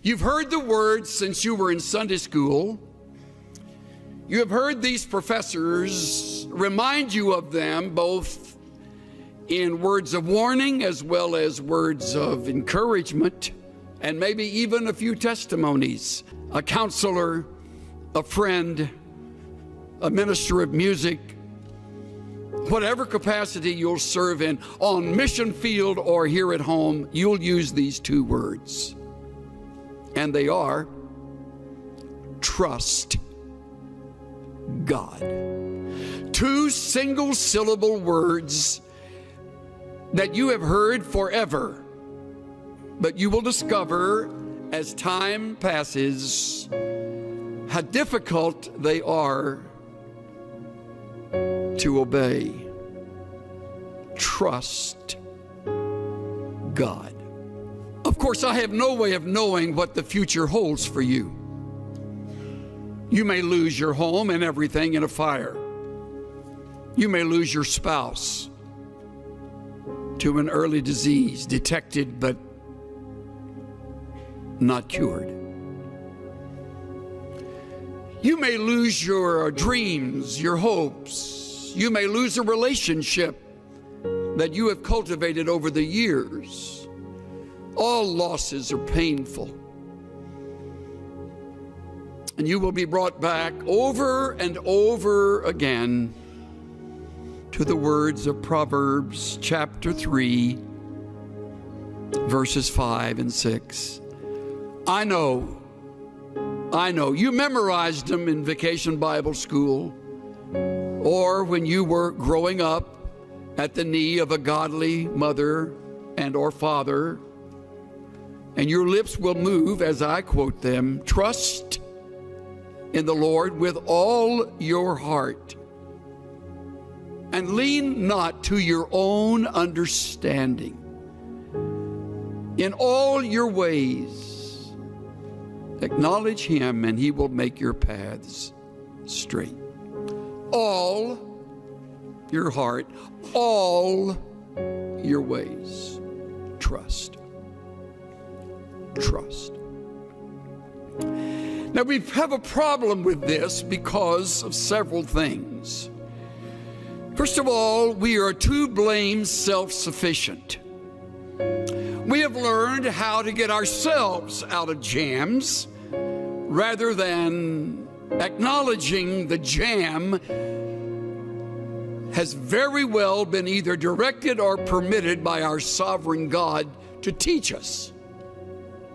You've heard the words since you were in Sunday school. You have heard these professors remind you of them, both in words of warning as well as words of encouragement, and maybe even a few testimonies. A counselor, a friend, a minister of music, whatever capacity you'll serve in, on mission field or here at home, you'll use these two words. And they are, trust God. Two single-syllable words that you have heard forever, but you will discover as time passes how difficult they are to obey. Trust God. Of course, I have no way of knowing what the future holds for you. You may lose your home and everything in a fire. You may lose your spouse to an early disease, detected but not cured. You may lose your dreams, your hopes. You may lose a relationship that you have cultivated over the years. All losses are painful. And you will be brought back over and over again to the words of Proverbs chapter 3, verses 5 and 6. I know. You memorized them in Vacation Bible School or when you were growing up at the knee of a godly mother and or father, and your lips will move as I quote them. Trust in the Lord with all your heart, and lean not to your own understanding. In all your ways, acknowledge him, and he will make your paths straight. All your heart, all your ways, trust. Trust. Now, we have a problem with this because of several things. First of all, we are too blamed self-sufficient. We have learned how to get ourselves out of jams rather than acknowledging the jam has very well been either directed or permitted by our sovereign God to teach us.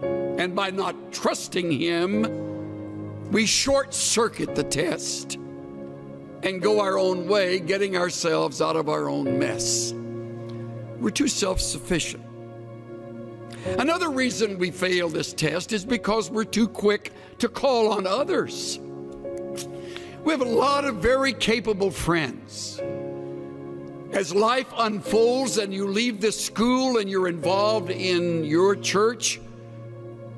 And by not trusting him, we short-circuit the test and go our own way, getting ourselves out of our own mess. We're too self-sufficient. Another reason we fail this test is because we're too quick to call on others. We have a lot of very capable friends. As life unfolds and you leave this school and you're involved in your church,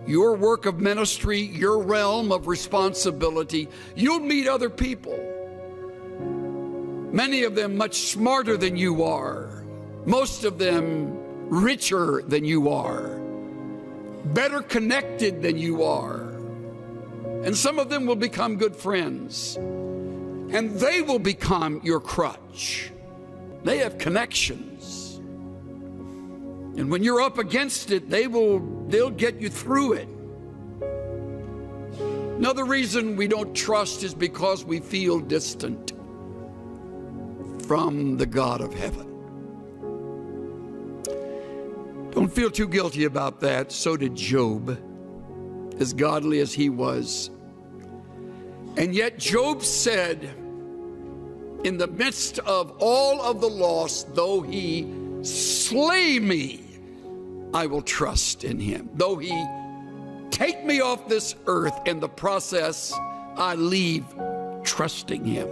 your work of ministry, your realm of responsibility, you'll meet other people. Many of them much smarter than you are. Most of them richer than you are. Better connected than you are. And some of them will become good friends. And they will become your crutch. They have connections. And when you're up against it, they'll get you through it. Another reason we don't trust is because we feel distant from the God of heaven. Don't feel too guilty about that. So did Job, as godly as he was. And yet Job said, in the midst of all of the loss, though he slay me, I will trust in him. Though he take me off this earth, in the process, I leave trusting him.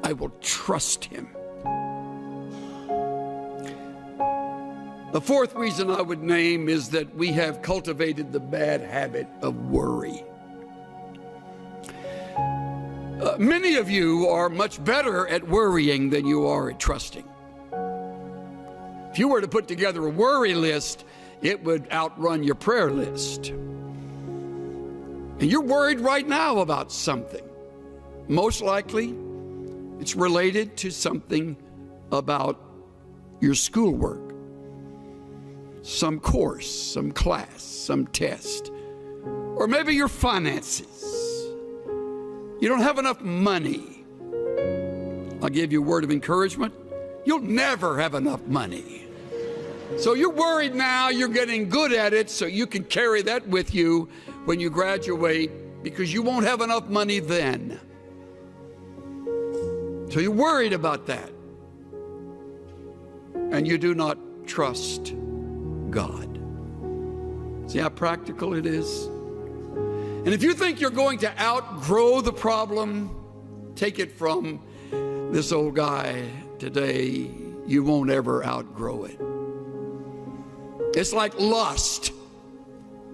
I will trust him. The fourth reason I would name is that we have cultivated the bad habit of worry. Many of you are much better at worrying than you are at trusting. If you were to put together a worry list, it would outrun your prayer list. And you're worried right now about something. Most likely, it's related to something about your schoolwork, some course, some class, some test, or maybe your finances. You don't have enough money. I'll give you a word of encouragement. You'll never have enough money. So you're worried now, you're getting good at it, so you can carry that with you when you graduate, because you won't have enough money then. So you're worried about that. And you do not trust God. See how practical it is? And if you think you're going to outgrow the problem, take it from this old guy today, you won't ever outgrow it. It's like lust.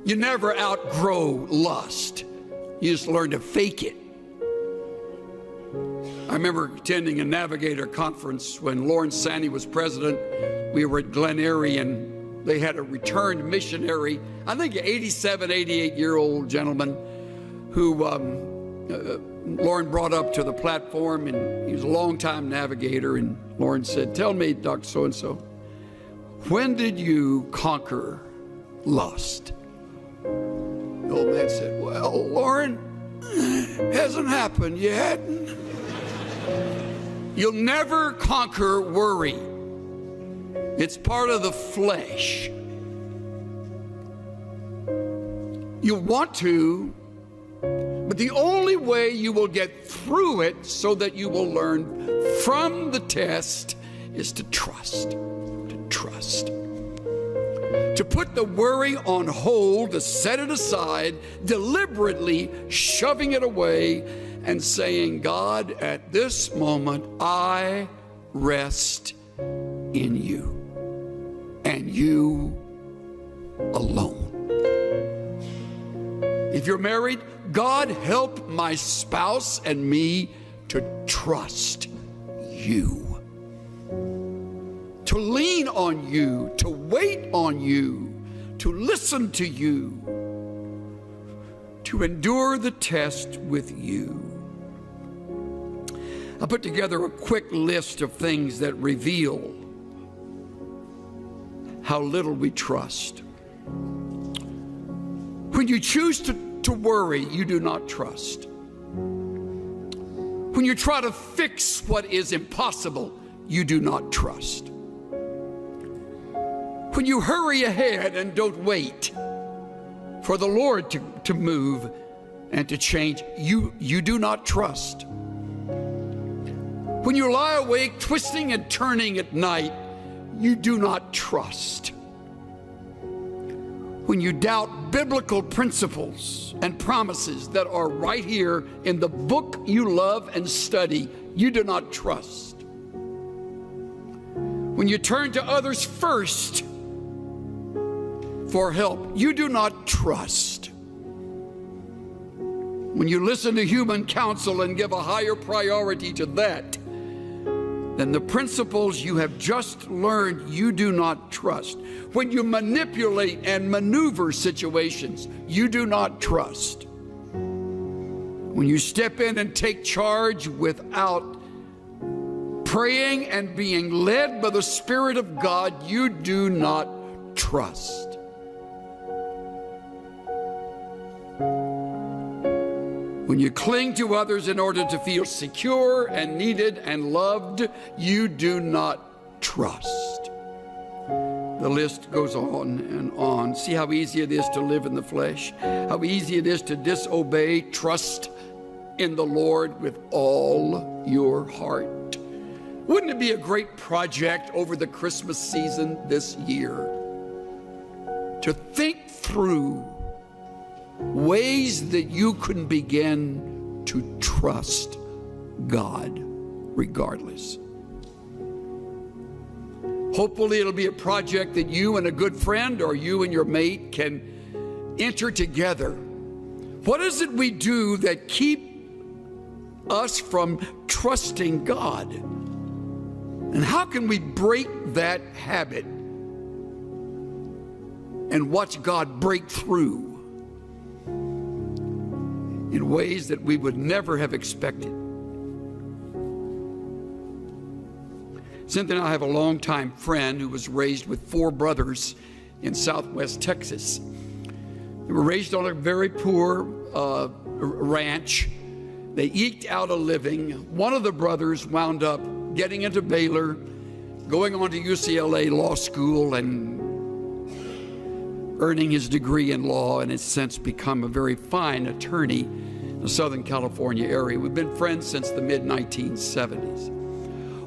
You never outgrow lust. You just learn to fake it. I remember attending a Navigator conference when Lawrence Sandy was president. We were at Glen Eyrie, and they had a returned missionary, I think an 87, 88-year-old gentleman who Lauren brought up to the platform, and he was a longtime navigator. And Lauren said, "Tell me, Dr. So-and-so, when did you conquer lust?" The old man said, "Well, Lauren, hasn't happened yet." You'll never conquer worry. It's part of the flesh. You want to, but the only way you will get through it so that you will learn from the test is to trust. To trust. To put the worry on hold, to set it aside, deliberately shoving it away and saying, "God, at this moment, I rest in you and you alone." If you're married, God, help my spouse and me to trust you, to lean on you, to wait on you, to listen to you, to endure the test with you. I put together a quick list of things that reveal how little we trust. When you choose to worry, you do not trust. When you try to fix what is impossible, you do not trust. When you hurry ahead and don't wait for the Lord to move and to change, you do not trust. When you lie awake, twisting and turning at night, you do not trust. When you doubt biblical principles and promises that are right here in the book you love and study, you do not trust. When you turn to others first for help, you do not trust. When you listen to human counsel and give a higher priority to that than the principles you have just learned, you do not trust. When you manipulate and maneuver situations, you do not trust. When you step in and take charge without praying and being led by the Spirit of God, you do not trust. When you cling to others in order to feel secure and needed and loved, you do not trust. The list goes on and on. See how easy it is to live in the flesh, how easy it is to disobey. Trust in the Lord with all your heart. Wouldn't it be a great project over the Christmas season this year to think through ways that you can begin to trust God regardless? Hopefully it'll be a project that you and a good friend or you and your mate can enter together. What is it we do that keep us from trusting God? And how can we break that habit? and watch God break through in ways that we would never have expected. Cynthia and I have a longtime friend who was raised with 4 brothers in southwest Texas. They were raised on a very poor ranch. They eked out a living. One of the brothers wound up getting into Baylor, going on to UCLA Law School, and earning his degree in law, and has since become a very fine attorney in the Southern California area. We've been friends since the mid-1970s.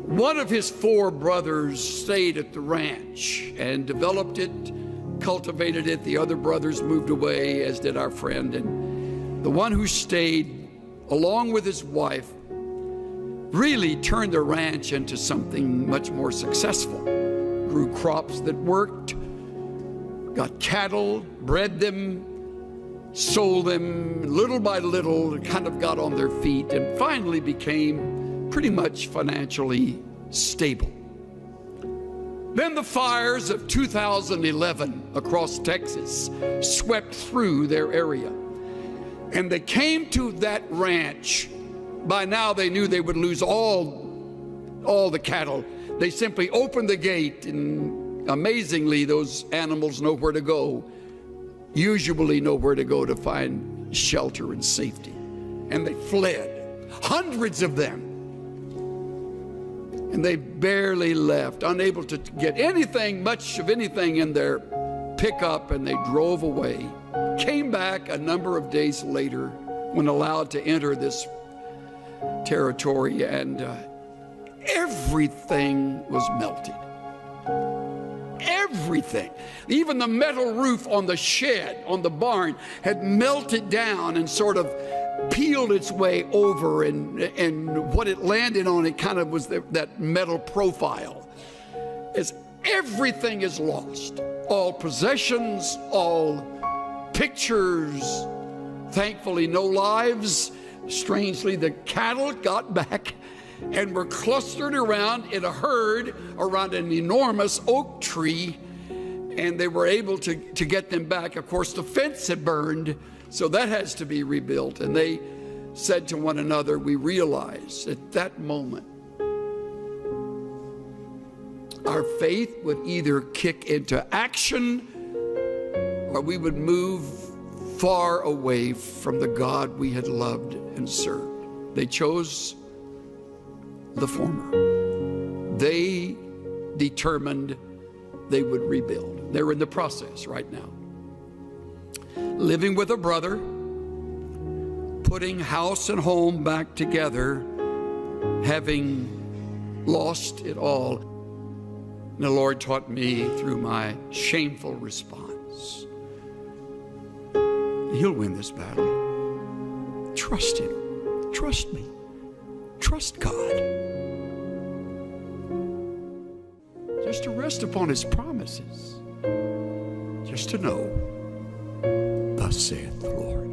One of his 4 brothers stayed at the ranch and developed it, cultivated it. The other brothers moved away, as did our friend. And the one who stayed, along with his wife, really turned the ranch into something much more successful. Grew crops that worked, got cattle, bred them, sold them. Little by little, kind of got on their feet and finally became pretty much financially stable. Then the fires of 2011 across Texas swept through their area, and they came to that ranch. By now they knew they would lose all the cattle. They simply opened the gate, and amazingly those animals know where to go, usually know where to go to find shelter and safety. And they fled, hundreds of them. And they barely left, unable to get anything, much of anything in their pickup, and they drove away. Came back a number of days later when allowed to enter this territory, and everything was melted. Everything. Even the metal roof on the shed, on the barn, had melted down and sort of peeled its way over, and what it landed on, it kind of was that metal profile. As everything is lost, all possessions, all pictures, thankfully no lives. Strangely, the cattle got back and were clustered around in a herd around an enormous oak tree, and they were able to get them back. Of course, the fence had burned, so that has to be rebuilt. And they said to one another, we realized at that moment our faith would either kick into action or we would move far away from the God we had loved and served. They chose the former. They determined they would rebuild. They're in the process right now. Living with a brother, putting house and home back together, having lost it all. And the Lord taught me through my shameful response, He'll win this battle. Trust Him. Trust me. Trust God. Just to rest upon His promises. Just to know, thus saith the Lord.